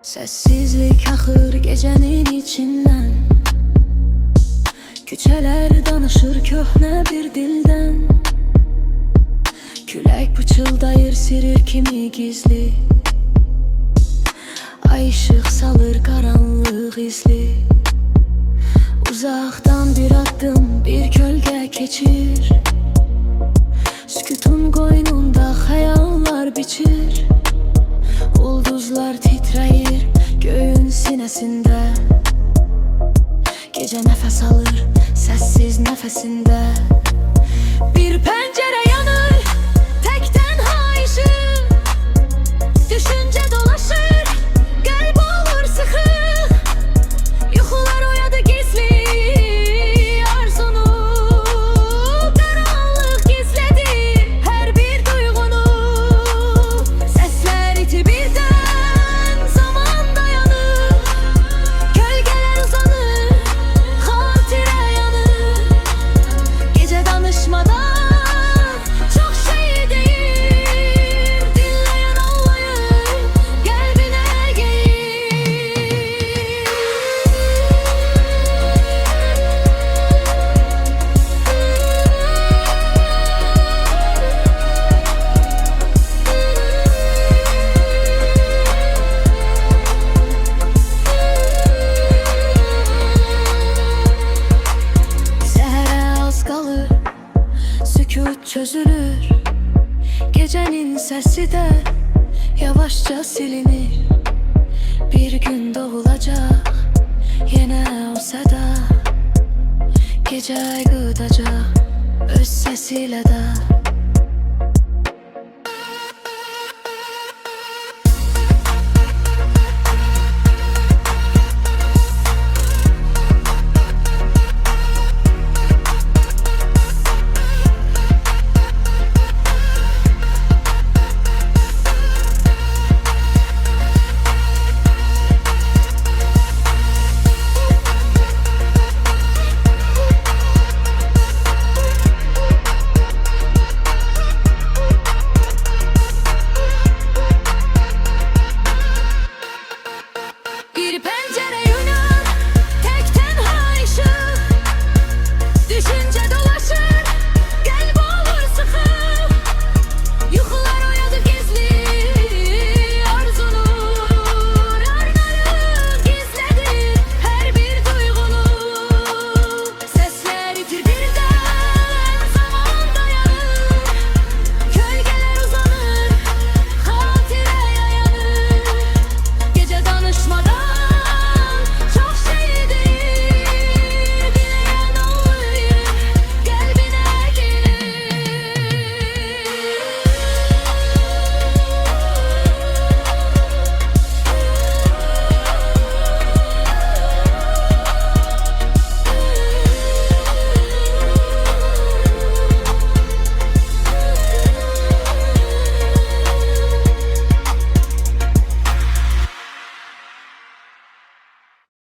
Sessizlik axır gecenin içindən, küçələr danışır köhnə bir dildən. Külək pıçıldayır sirir kimi gizli, ay ışıq salır qaranlıq izli. Uzaqdan bir addım bir kölgə keçir, sükutun qoynunda xəyallar biçir. Ulduzlar titrəyir göyün sinəsində, gecə nəfəs alır səssiz nəfəsində. Bir pəncərə yanır tək tənha işıq, düşüncə dolaşır qəlb olur sıxıq. Yuxular oyadı gizli arzunu, qaranlıq gizlədi hər bir duyğunu. Səslər iti birdən zaman dayanır, kölgələr uzanır xatirə yanır. Gecə danışmadan çox şey deyir, dinləyən anlayır qəlbinə geyir. Səhərə az qalır, sükut çözülür, gecenin səsi də yavaşca silinir. Bir gün doğulacaq yenə o səda, gecə aygıdacaq öz səsilə də.